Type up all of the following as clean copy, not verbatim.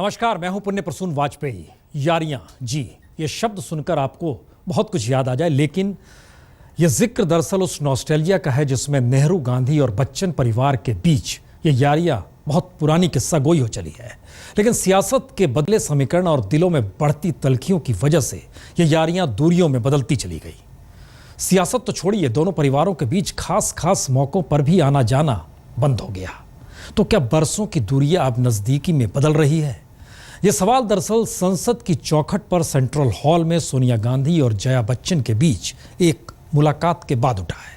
नमस्कार, मैं हूं पुण्य प्रसून वाजपेयी। यारियां, जी, ये शब्द सुनकर आपको बहुत कुछ याद आ जाए, लेकिन यह जिक्र दरअसल उस नॉस्टैल्जिया का है जिसमें नेहरू, गांधी और बच्चन परिवार के बीच ये यारियां बहुत पुरानी किस्सा गोई हो चली है। लेकिन सियासत के बदले समीकरण और दिलों में बढ़ती तलखियों की वजह से ये यारियां दूरियों में बदलती चली गई। सियासत तो छोड़िए, दोनों परिवारों के बीच खास मौकों पर भी आना जाना बंद हो गया। तो क्या बरसों की दूरियां अब नजदीकी में बदल रही है? यह सवाल दरअसल संसद की चौखट पर सेंट्रल हॉल में सोनिया गांधी और जया बच्चन के बीच एक मुलाकात के बाद उठा है।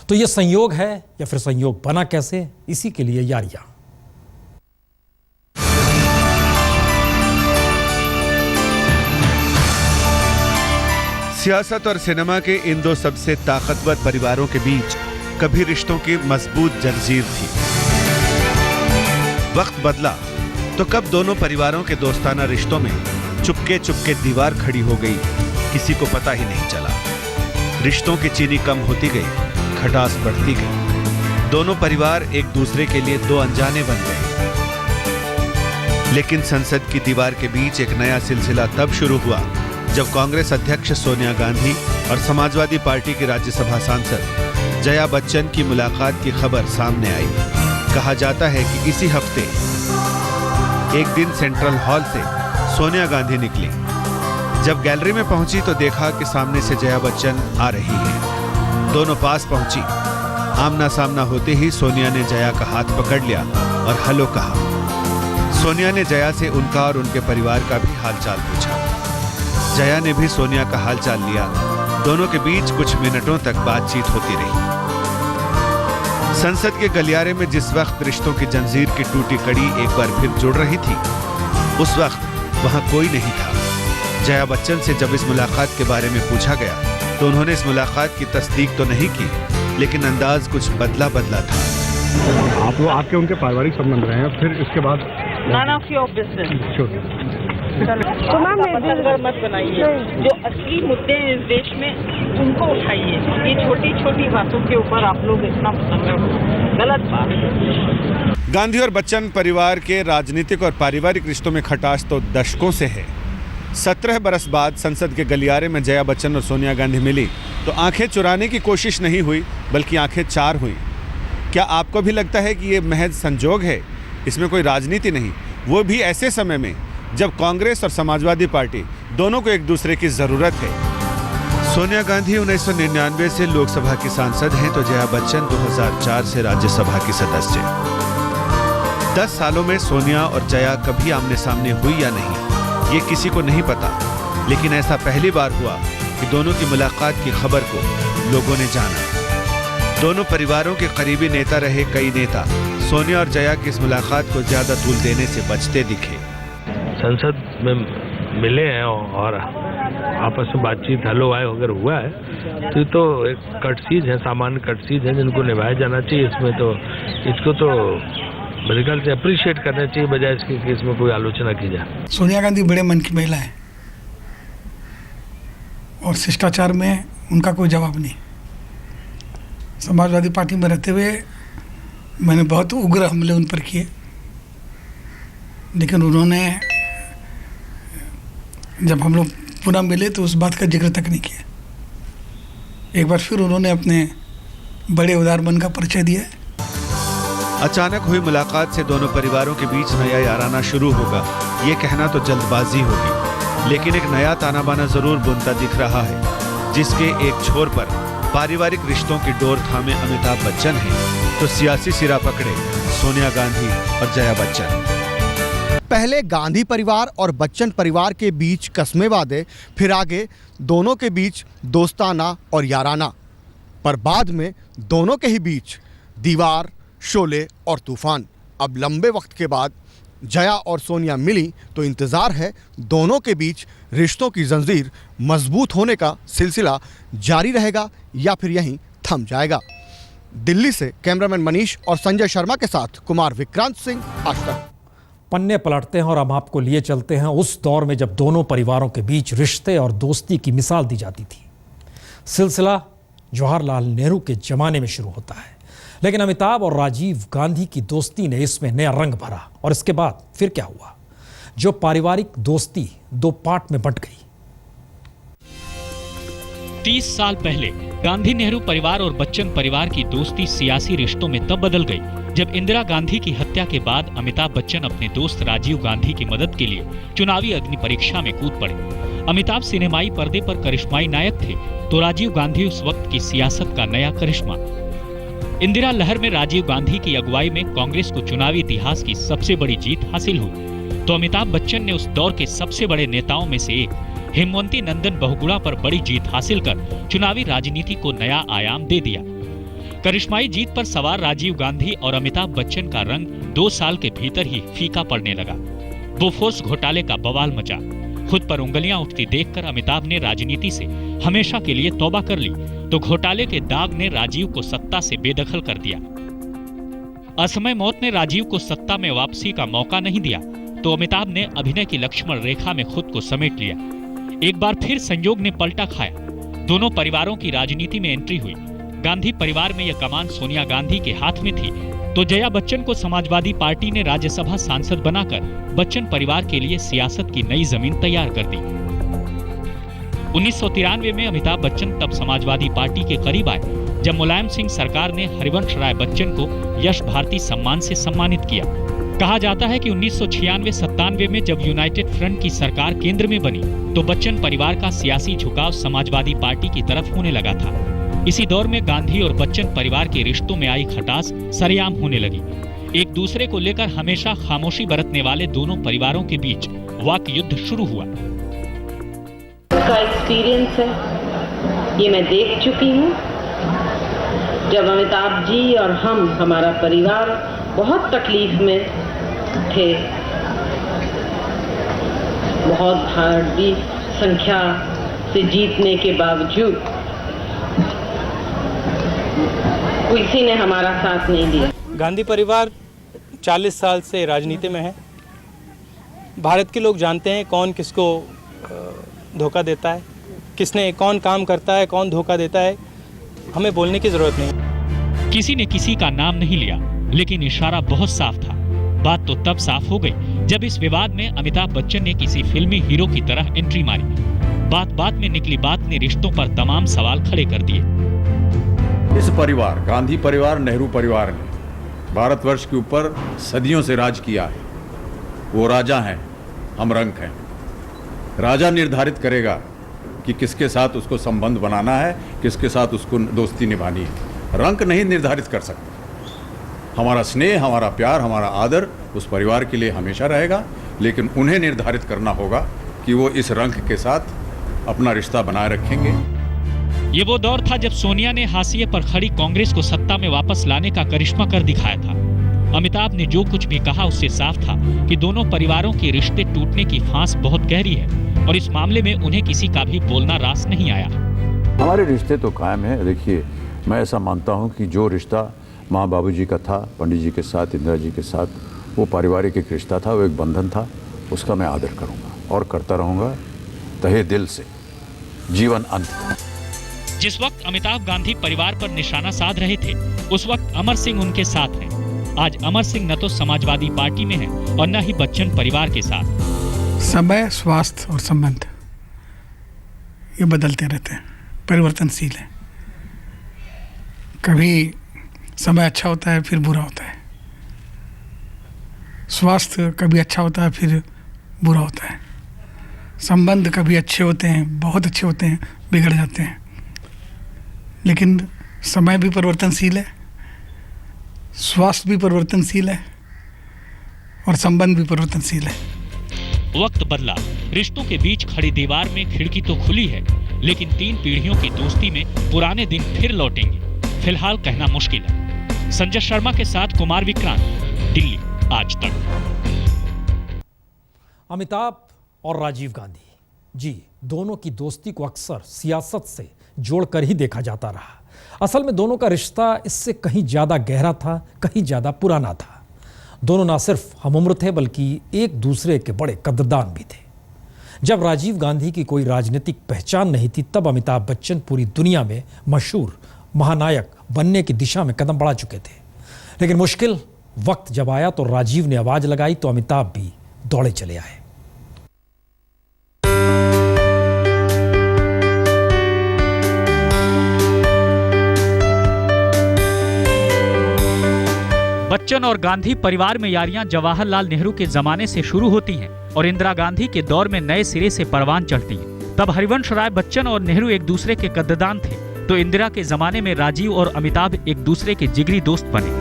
तो यह संयोग है या फिर संयोग बना कैसे? इसी के लिए यारियां। सियासत और सिनेमा के इन दो सबसे ताकतवर परिवारों के बीच कभी रिश्तों की मजबूत जंजीर थी। वक्त बदला तो कब दोनों परिवारों के दोस्ताना रिश्तों में चुपके दीवार खड़ी हो गई, किसी को पता ही नहीं चला। रिश्तों की चीनी कम होती गई, खटास बढ़ती गई। दोनों परिवार एक दूसरे के लिए दो अनजाने बन गए। लेकिन संसद की दीवार के बीच एक नया सिलसिला तब शुरू हुआ जब कांग्रेस अध्यक्ष सोनिया गांधी और समाजवादी पार्टी की राज्यसभा सांसद जया बच्चन की मुलाकात की खबर सामने आई। कहा जाता है कि इसी हफ्ते एक दिन सेंट्रल हॉल से सोनिया गांधी निकली। जब गैलरी में पहुंची तो देखा कि सामने से जया बच्चन आ रही है। दोनों पास पहुंची। आमना सामना होते ही सोनिया ने जया का हाथ पकड़ लिया और हेलो कहा। सोनिया ने जया से उनका और उनके परिवार का भी हालचाल पूछा। जया ने भी सोनिया का हालचाल लिया। दोनों के बीच कुछ मिनटों तक बातचीत होती रही। संसद के गलियारे में जिस वक्त रिश्तों की जंजीर की टूटी कड़ी एक बार फिर जुड़ रही थी, उस वक्त वहां कोई नहीं था। जया बच्चन से जब इस मुलाकात के बारे में पूछा गया तो उन्होंने इस मुलाकात की तस्दीक तो नहीं की, लेकिन अंदाज कुछ बदला था। आप लोग आपके उनके पारिवारिक संबंध रहे हैं, फिर इसके बाद none of your business। तो मैम मत बनाइए, जो असली मुद्दे हैं इस देश में उनको उठाइए। ये छोटी छोटी बातों के ऊपर आप लोग इतना गलत बात है। गांधी और बच्चन परिवार के राजनीतिक और पारिवारिक रिश्तों में खटास तो दशकों से है। 17 बरस बाद संसद के गलियारे में जया बच्चन और सोनिया गांधी मिली तो आंखें चुराने की कोशिश नहीं हुई, बल्कि आंखें चार हुई। क्या आपको भी लगता है कि ये महज संजोग है, इसमें कोई राजनीति नहीं, वो भी ऐसे समय में जब कांग्रेस और समाजवादी पार्टी दोनों को एक दूसरे की जरूरत है? सोनिया गांधी 1999 से लोकसभा की सांसद हैं तो जया बच्चन 2004 से राज्यसभा की सदस्य। 10 सालों में सोनिया और जया कभी आमने सामने हुई या नहीं, ये किसी को नहीं पता। लेकिन ऐसा पहली बार हुआ कि दोनों की मुलाकात की खबर को लोगों ने जाना। दोनों परिवारों के करीबी नेता रहे कई नेता सोनिया और जया की इस मुलाकात को ज्यादा तूल देने से बचते दिखे। संसद में मिले हैं और आपस में बातचीत हेलो हाय वगैरह हुआ है, तो ये तो एक कटसीज है, सामान्य कटसीज है जिनको निभाया जाना चाहिए। इसमें तो इसको तो मेरे ख्याल से अप्रिशिएट करना चाहिए, बजाय इसके कि इसमें कोई आलोचना की जाए। सोनिया गांधी बड़े मन की महिला है और शिष्टाचार में उनका कोई जवाब नहीं। समाजवादी पार्टी में रहते हुए मैंने बहुत उग्र हमले उन पर किए, लेकिन उन्होंने जब हम लोग पुनः मिले तो उस बात का जिक्र तक नहीं किया। एक बार फिर उन्होंने अपने बड़े उदार मन का परिचय दिया। अचानक हुई मुलाकात से दोनों परिवारों के बीच नया याराना शुरू होगा, ये कहना तो जल्दबाजी होगी। लेकिन एक नया ताना बाना जरूर बुनता दिख रहा है, जिसके एक छोर पर पारिवारिक रिश्तों की डोर थामे अमिताभ बच्चन हैं, तो सियासी सिरा पकड़े सोनिया गांधी और जया बच्चन। पहले गांधी परिवार और बच्चन परिवार के बीच कस्में वादे, फिर आगे दोनों के बीच दोस्ताना और याराना, पर बाद में दोनों के ही बीच दीवार, शोले और तूफान। अब लंबे वक्त के बाद जया और सोनिया मिली तो इंतज़ार है दोनों के बीच रिश्तों की जंजीर मजबूत होने का सिलसिला जारी रहेगा या फिर यहीं थम जाएगा। दिल्ली से कैमरामैन मनीष और संजय शर्मा के साथ कुमार विक्रांत सिंह, आज तक। पन्ने पलटते हैं और हम आपको लिए चलते हैं उस दौर में जब दोनों परिवारों के बीच रिश्ते और दोस्ती की मिसाल दी जाती थी। सिलसिला जवाहरलाल नेहरू के जमाने में शुरू होता है, लेकिन अमिताभ और राजीव गांधी की दोस्ती ने इसमें नया रंग भरा। और इसके बाद फिर क्या हुआ? जो पारिवारिक दोस्ती दो पार्ट में बंट गई। 30 साल पहले गांधी नेहरू परिवार और बच्चन परिवार की दोस्ती सियासी रिश्तों में तब बदल गई जब इंदिरा गांधी की हत्या के बाद अमिताभ बच्चन अपने दोस्त राजीव गांधी की मदद के लिए चुनावी अग्नि परीक्षा में कूद पड़े। अमिताभ सिनेमाई पर्दे पर करिश्माई नायक थे तो राजीव गांधी उस वक्त की सियासत का नया करिश्मा। इंदिरा लहर में राजीव गांधी की अगुवाई में कांग्रेस को चुनावी इतिहास की सबसे बड़ी जीत हासिल हुई तो अमिताभ बच्चन ने उस दौर के सबसे बड़े नेताओं में से एक हेमवंती नंदन बहुगुणा पर बड़ी जीत हासिल कर चुनावी राजनीति को नया आयाम दे दिया। करिश्माई जीत पर सवार राजीव गांधी और अमिताभ बच्चन का रंग 2 साल के भीतर ही फीका पड़ने लगा। बोफोर्स घोटाले का बवाल मचा। खुद पर उंगलियां उठती देखकर अमिताभ ने राजनीति से हमेशा के लिए तौबा कर ली तो घोटाले के दाग ने राजीव को सत्ता से बेदखल कर दिया। असमय मौत ने राजीव को सत्ता में वापसी का मौका नहीं दिया तो अमिताभ ने अभिनय की लक्ष्मण रेखा में खुद को समेट लिया। एक बार फिर संयोग ने पलटा खाया। दोनों परिवारों की राजनीति में एंट्री हुई। गांधी परिवार में यह कमान सोनिया गांधी के हाथ में थी तो जया बच्चन को समाजवादी पार्टी ने राज्यसभा सांसद बनाकर बच्चन परिवार के लिए सियासत की नई जमीन तैयार कर दी। 1993 में अमिताभ बच्चन तब समाजवादी पार्टी के करीब आए जब मुलायम सिंह सरकार ने हरिवंश राय बच्चन को यश भारती सम्मान से सम्मानित किया। कहा जाता है कि 1996-97 में जब यूनाइटेड फ्रंट की सरकार केंद्र में बनी तो बच्चन परिवार का सियासी झुकाव समाजवादी पार्टी की तरफ होने लगा था। इसी दौर में गांधी और बच्चन परिवार के रिश्तों में आई खटास सरेआम होने लगी। एक दूसरे को लेकर हमेशा खामोशी बरतने वाले दोनों परिवारों के बीच वाक युद्ध शुरू हुआ। का एक्सपीरियंस है, ये मैं देख चुकी हूँ। जब अमिताभ जी और हमारा परिवार बहुत तकलीफ में थे, बहुत भारी संख्या से जीतने के बावजूद किसी ने हमारा साथ नहीं दिया। गांधी परिवार 40 साल से राजनीति में है। भारत के लोग जानते हैं कौन किसको धोखा देता है, कौन काम करता है, कौन धोखा देता है। हमें बोलने की जरूरत नहीं। किसी ने किसी का नाम नहीं लिया लेकिन इशारा बहुत साफ था। बात तो तब साफ हो गई जब इस विवाद में अमिताभ बच्चन ने किसी फिल्मी हीरो की तरह एंट्री मारी। बात बात में निकली बात ने रिश्तों पर तमाम सवाल खड़े कर दिए। इस परिवार, गांधी परिवार, नेहरू परिवार ने भारतवर्ष के ऊपर सदियों से राज किया है। वो राजा हैं, हम रंक हैं। राजा निर्धारित करेगा कि किसके साथ उसको संबंध बनाना है, किसके साथ उसको दोस्ती निभानी है। रंक नहीं निर्धारित कर सकता। हमारा स्नेह, हमारा प्यार, हमारा आदर उस परिवार के लिए हमेशा रहेगा, लेकिन उन्हें निर्धारित करना होगा कि वो इस रंक के साथ अपना रिश्ता बनाए रखेंगे। ये वो दौर था जब सोनिया ने हाशिए पर खड़ी कांग्रेस को सत्ता में वापस लाने का करिश्मा कर दिखाया था। अमिताभ ने जो कुछ भी कहा उससे साफ था कि दोनों परिवारों के रिश्ते टूटने की फांस बहुत गहरी है और इस मामले में उन्हें किसी का भी बोलना रास नहीं आया। हमारे रिश्ते तो कायम है। देखिए, मैं ऐसा मानता हूँ कि जो रिश्ता माँ बाबू जी का था, पंडित जी के साथ, इंदिरा जी के साथ, वो पारिवारिक एक रिश्ता था, वो एक बंधन था। उसका मैं आदर करूँगा और करता रहूँगा तहे दिल से, जीवन अंत तक। जिस वक्त अमिताभ गांधी परिवार पर निशाना साध रहे थे उस वक्त अमर सिंह उनके साथ हैं। आज अमर सिंह न तो समाजवादी पार्टी में है और न ही बच्चन परिवार के साथ। समय, स्वास्थ्य और संबंध ये बदलते रहते हैं, परिवर्तनशील है। कभी समय अच्छा होता है फिर बुरा होता है, स्वास्थ्य कभी अच्छा होता है फिर बुरा होता है, संबंध कभी अच्छे होते हैं, बहुत अच्छे होते हैं, बिगड़ जाते हैं। लेकिन समय भी परिवर्तनशील है, स्वास्थ्य भी परिवर्तनशील है और संबंध भी परिवर्तनशील है। वक्त बदला, रिश्तों के बीच खड़ी दीवार में खिड़की तो खुली है, लेकिन 3 पीढ़ियों की दोस्ती में पुराने दिन फिर लौटेंगे, फिलहाल कहना मुश्किल है। संजय शर्मा के साथ कुमार विक्रांत, दिल्ली आज तक। अमिताभ और राजीव गांधी जी दोनों की दोस्ती को अक्सर सियासत से जोड़कर ही देखा जाता रहा। असल में दोनों का रिश्ता इससे कहीं ज्यादा गहरा था, कहीं ज्यादा पुराना था। दोनों ना सिर्फ हमउम्र थे बल्कि एक दूसरे के बड़े कदरदान भी थे। जब राजीव गांधी की कोई राजनीतिक पहचान नहीं थी तब अमिताभ बच्चन पूरी दुनिया में मशहूर महानायक बनने की दिशा में कदम बढ़ा चुके थे। लेकिन मुश्किल वक्त जब आया तो राजीव ने आवाज लगाई तो अमिताभ भी दौड़े चले आए। बच्चन और गांधी परिवार में यारियां जवाहरलाल नेहरू के जमाने से शुरू होती हैं और इंदिरा गांधी के दौर में नए सिरे से परवान चढ़ती हैं। तब हरिवंश राय बच्चन और नेहरू एक दूसरे के कद्दान थे, तो इंदिरा के जमाने में राजीव और अमिताभ एक दूसरे के जिगरी दोस्त बने।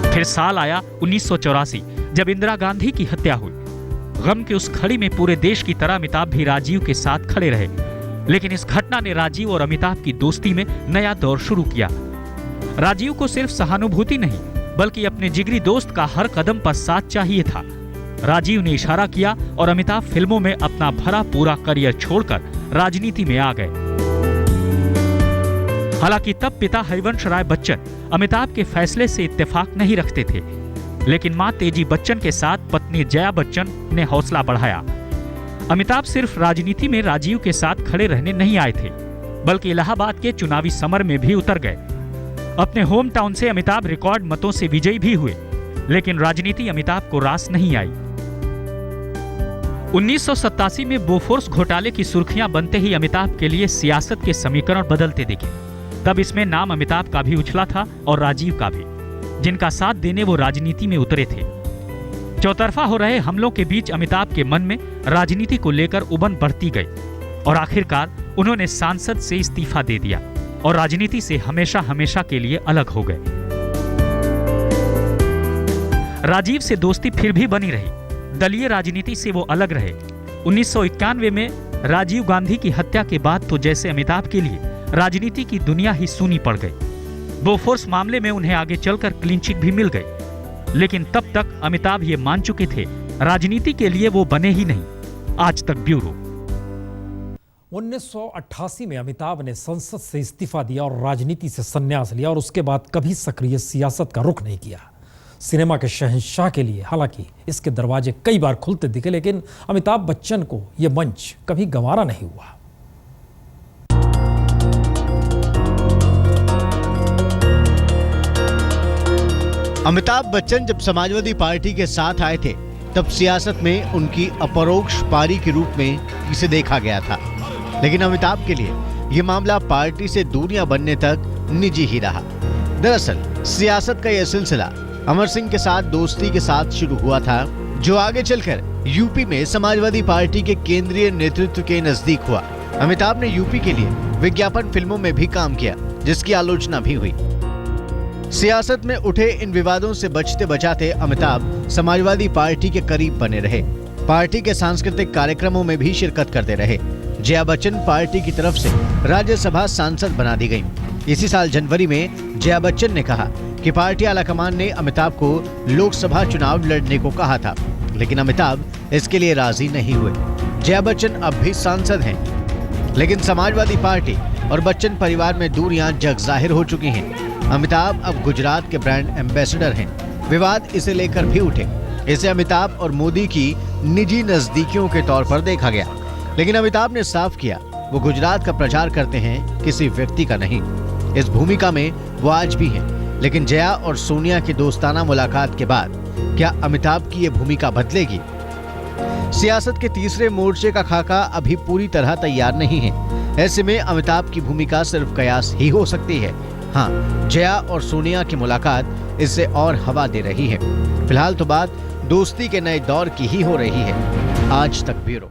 फिर साल आया 1984, जब इंदिरा गांधी की हत्या हुई। गम की उस घड़ी में पूरे देश की तरह अमिताभ भी राजीव के साथ खड़े रहे, लेकिन इस घटना ने राजीव और अमिताभ की दोस्ती में नया दौर शुरू किया। राजीव को सिर्फ सहानुभूति नहीं, बल्कि अपने जिगरी दोस्त का हर कदम पर साथ चाहिए था। राजीव ने इशारा किया और अमिताभ फिल्मों में अपना भरा पूरा करियर छोड़कर राजनीति में आ गए। हालांकि तब पिता हरिवंश राय बच्चन अमिताभ के फैसले से इत्तेफाक नहीं रखते थे, लेकिन मां तेजी बच्चन के साथ पत्नी जया बच्चन ने हौसला बढ़ाया। अमिताभ सिर्फ राजनीति में राजीव के साथ खड़े रहने नहीं आए थे, बल्कि इलाहाबाद के चुनावी समर में भी उतर गए। अपने होम टाउन से अमिताभ रिकॉर्ड मतों से विजयी भी हुए, लेकिन राजनीति अमिताभ को रास नहीं आई। 1987 में बोफोर्स घोटाले की सुर्खियां बनते ही अमिताभ के लिए सियासत के समीकरण बदलते दिखे। तब इसमें नाम अमिताभ का भी उछला था और राजीव का भी, जिनका साथ देने वो राजनीति में उतरे थे। चौतरफा हो रहे हमलों के बीच अमिताभ के मन में राजनीति को लेकर उबन बढ़ती गई और आखिरकार उन्होंने सांसद से इस्तीफा दे दिया और राजनीति से हमेशा हमेशा के लिए अलग हो गए। राजीव से दोस्ती फिर भी बनी रही, दलीय राजनीति से वो अलग रहे। 1991 में राजीव गांधी की हत्या के बाद तो जैसे अमिताभ के लिए राजनीति की दुनिया ही सूनी पड़ गई। बोफोर्स मामले में उन्हें आगे चलकर क्लीन चिट भी मिल गई, लेकिन तब तक अमिताभ ये मान चुके थे राजनीति के लिए वो बने ही नहीं। आज तक ब्यूरो। 1988 में अमिताभ ने संसद से इस्तीफा दिया और राजनीति से संन्यास लिया और उसके बाद कभी सक्रिय सियासत का रुख नहीं किया। सिनेमा के शहंशाह के लिए हालांकि इसके दरवाजे कई बार खुलते दिखे, लेकिन अमिताभ बच्चन को यह मंच कभी गंवारा नहीं हुआ। अमिताभ बच्चन जब समाजवादी पार्टी के साथ आए थे, तब सियासत में उनकी अपरोक्ष पारी के रूप में इसे देखा गया था, लेकिन अमिताभ के लिए यह मामला पार्टी से दूरियां बनने तक निजी ही रहा। दरअसल सियासत का यह सिलसिला अमर सिंह के साथ दोस्ती के साथ शुरू हुआ था, जो आगे चलकर यूपी में समाजवादी पार्टी के केंद्रीय नेतृत्व के नजदीक हुआ। अमिताभ ने यूपी के लिए विज्ञापन फिल्मों में भी काम किया, जिसकी आलोचना भी हुई। सियासत में उठे इन विवादों से बचते बचाते अमिताभ समाजवादी पार्टी के करीब बने रहे। पार्टी के सांस्कृतिक कार्यक्रमों में भी शिरकत करते रहे। जया बच्चन पार्टी की तरफ से राज्यसभा सांसद बना दी गयी। इसी साल जनवरी में जया बच्चन ने कहा कि पार्टी आलाकमान ने अमिताभ को लोकसभा चुनाव लड़ने को कहा था, लेकिन अमिताभ इसके लिए राजी नहीं हुए। जया बच्चन अब भी सांसद हैं, लेकिन समाजवादी पार्टी और बच्चन परिवार में दूरियां जग जाहिर हो चुकी हैं। अमिताभ अब गुजरात के ब्रांड एम्बेसडर हैं। विवाद इसे लेकर भी उठे। इसे अमिताभ और मोदी की निजी नजदीकियों के तौर पर देखा गया, लेकिन अमिताभ ने साफ किया वो गुजरात का प्रचार करते हैं, किसी व्यक्ति का नहीं। इस भूमिका में वो आज भी हैं, लेकिन जया और सोनिया की दोस्ताना मुलाकात के बाद क्या अमिताभ की ये भूमिका बदलेगी? सियासत के तीसरे मोर्चे का खाका अभी पूरी तरह तैयार नहीं है। ऐसे में अमिताभ की भूमिका सिर्फ कयास ही हो सकती है। हाँ, जया और सोनिया की मुलाकात इससे और हवा दे रही है। फिलहाल तो बात दोस्ती के नए दौर की ही हो रही है। आज तक ब्यूरो।